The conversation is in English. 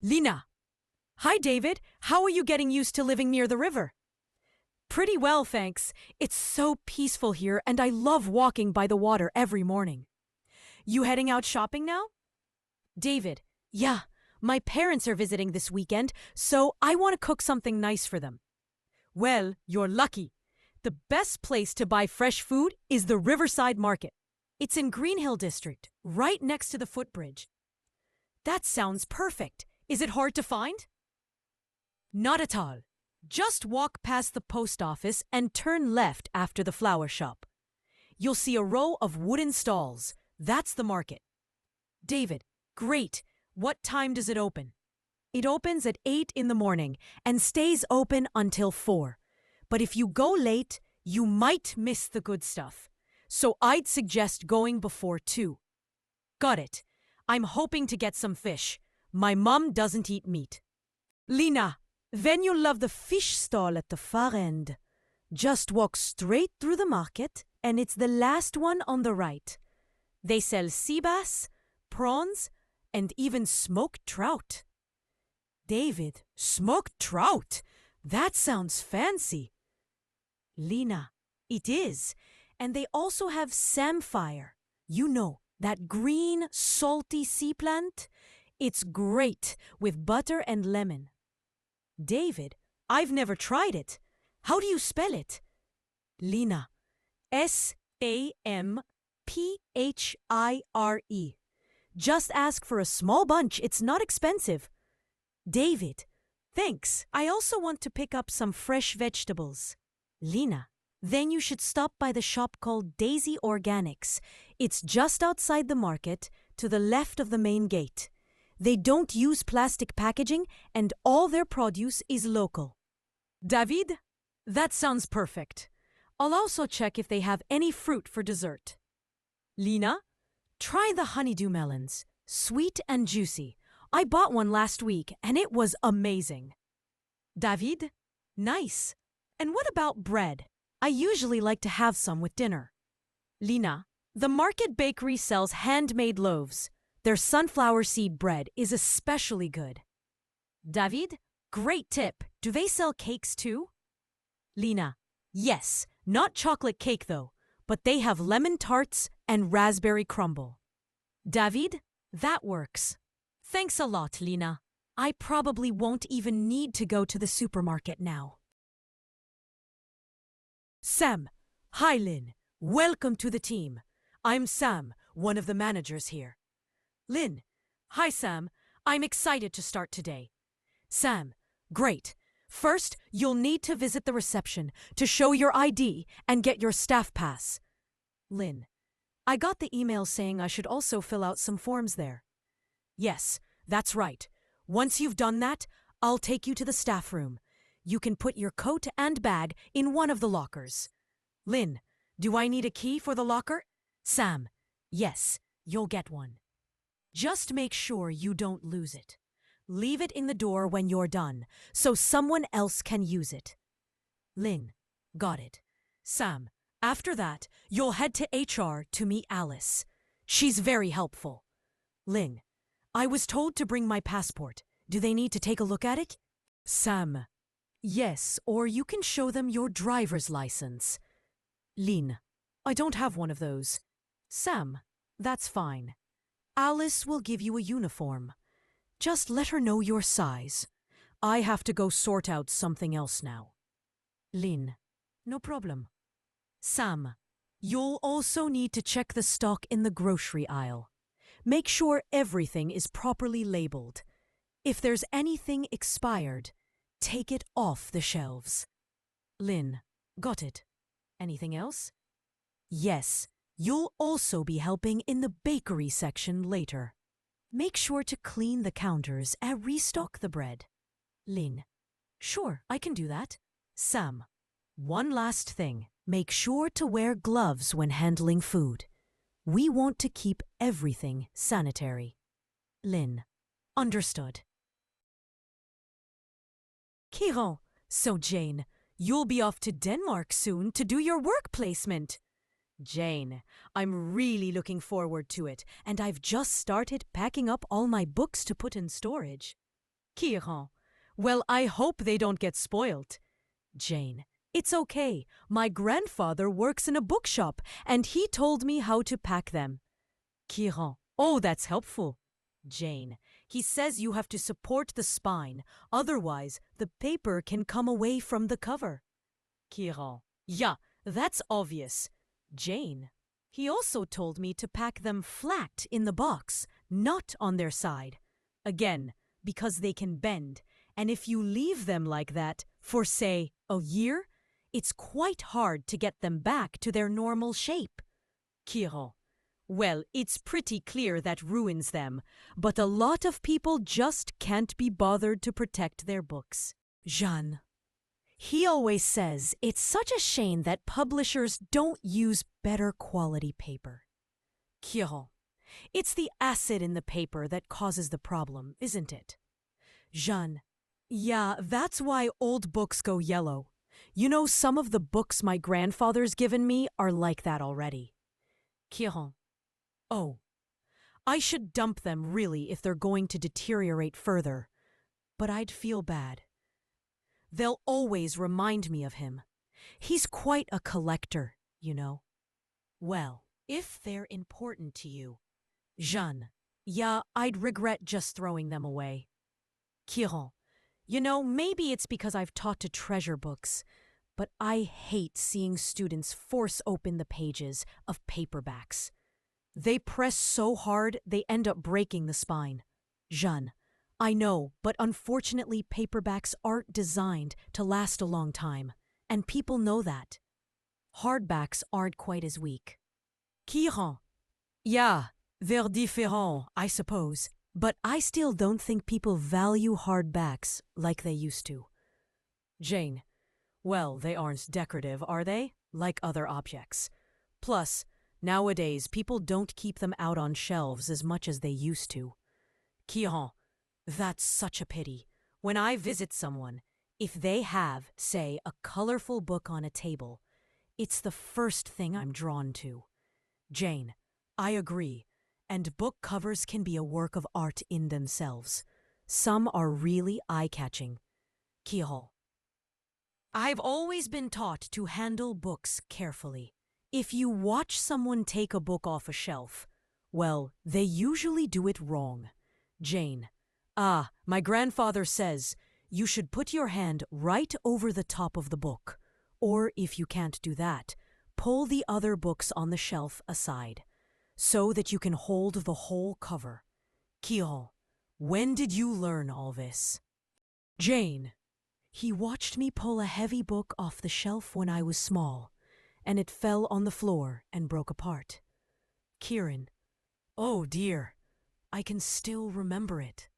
Lina. Hi, David. How are you getting used to living near the river? Pretty well, thanks. It's so peaceful here, and I love walking by the water every morning. You heading out shopping now? David. Yeah, my parents are visiting this weekend, so I want to cook something nice for them. Well, you're lucky. The best place to buy fresh food is the Riverside Market. It's in Green Hill District, right next to the footbridge. That sounds perfect. Is it hard to find? Not at all. Just walk past the post office and turn left after the flower shop. You'll see a row of wooden stalls. That's the market. David, great. What time does it open? It opens at 8 in the morning and stays open until 4. But if you go late, you might miss the good stuff. So I'd suggest going before 2. Got it. I'm hoping to get some fish. My mom doesn't eat meat. Lina, then you'll love the fish stall at the far end. Just walk straight through the market, and it's the last one on the right. They sell sea bass, prawns, and even smoked trout. David, smoked trout? That sounds fancy. Lina, it is. And they also have samphire. You know, that green, salty sea plant? It's great with butter and lemon. David, I've never tried it. How do you spell it? Lina, Sampphire. Just ask for a small bunch. It's not expensive. David, thanks. I also want to pick up some fresh vegetables. Lina, then you should stop by the shop called Daisy Organics. It's just outside the market, to the left of the main gate. They don't use plastic packaging, and all their produce is local. David, that sounds perfect. I'll also check if they have any fruit for dessert. Lina, try the honeydew melons. Sweet and juicy. I bought one last week, and it was amazing. David, nice. And what about bread? I usually like to have some with dinner. Lina, the Market Bakery sells handmade loaves. Their sunflower seed bread is especially good. David, great tip. Do they sell cakes too? Lina, yes, not chocolate cake though, but they have lemon tarts and raspberry crumble. David, that works. Thanks a lot, Lina. I probably won't even need to go to the supermarket now. Sam. Hi, Lynn. Welcome to the team. I'm Sam, one of the managers here. Lynn. Hi, Sam. I'm excited to start today. Sam. Great. First, you'll need to visit the reception to show your ID and get your staff pass. Lynn. I got the email saying I should also fill out some forms there. Yes, that's right. Once you've done that, I'll take you to the staff room. You can put your coat and bag in one of the lockers. Lynn, do I need a key for the locker? Sam, yes, you'll get one. Just make sure you don't lose it. Leave it in the door when you're done, so someone else can use it. Lynn, got it. Sam, after that, you'll head to HR to meet Alice. She's very helpful. Lynn, I was told to bring my passport. Do they need to take a look at it? Sam, yes, or you can show them your driver's license. Lynn, I don't have one of those. Sam, that's fine. Alice will give you a uniform. Just let her know your size. I have to go sort out something else now. Lynn, no problem. Sam, you'll also need to check the stock in the grocery aisle. Make sure everything is properly labeled. If there's anything expired, take it off the shelves. Lynn, got it. Anything else? Yes, you'll also be helping in the bakery section later. Make sure to clean the counters and restock the bread. Lynn, sure, I can do that. Sam, one last thing. Make sure to wear gloves when handling food. We want to keep everything sanitary. Lynn, understood. Kiran, so Jane, you'll be off to Denmark soon to do your work placement. Jane, I'm really looking forward to it, and I've just started packing up all my books to put in storage. Kieran. Well, I hope they don't get spoiled. Jane. It's okay. My grandfather works in a bookshop, and he told me how to pack them. Kieran. Oh, that's helpful. Jane. He says you have to support the spine, otherwise the paper can come away from the cover. Kieran. Yeah, that's obvious. Jane. He also told me to pack them flat in the box, not on their side. Again, because they can bend, and if you leave them like that for, say, a year, it's quite hard to get them back to their normal shape. Kieran. Well, it's pretty clear that ruins them, but a lot of people just can't be bothered to protect their books. Jeanne. He always says it's such a shame that publishers don't use better quality paper. Kieran. It's the acid in the paper that causes the problem, isn't it? Jeanne. Yeah, that's why old books go yellow. You know, some of the books my grandfather's given me are like that already. Kieran. Oh, I should dump them really if they're going to deteriorate further, but I'd feel bad. They'll always remind me of him. He's quite a collector, you know. Well, if they're important to you. Jeanne. Yeah, I'd regret just throwing them away. Kieran. You know, maybe it's because I've taught to treasure books, but I hate seeing students force open the pages of paperbacks. They press so hard they end up breaking the spine. Jeanne. I know, but unfortunately paperbacks aren't designed to last a long time, and people know that. Hardbacks aren't quite as weak. Kieran. Yeah, they're différents, I suppose, but I still don't think people value hardbacks like they used to. Jane. Well, they aren't decorative, are they? Like other objects. Plus, nowadays people don't keep them out on shelves as much as they used to. Kieran. That's such a pity. When I visit someone, if they have, say, a colorful book on a table, it's the first thing I'm drawn to. Jane. I agree. And book covers can be a work of art in themselves. Some are really eye-catching. Kieran. I've always been taught to handle books carefully. If you watch someone take a book off a shelf, well, they usually do it wrong. Jane. Ah, my grandfather says you should put your hand right over the top of the book. Or if you can't do that, pull the other books on the shelf aside, so that you can hold the whole cover. Kieran. When did you learn all this? Jane. He watched me pull a heavy book off the shelf when I was small, and it fell on the floor and broke apart. Kieran. Oh dear, I can still remember it.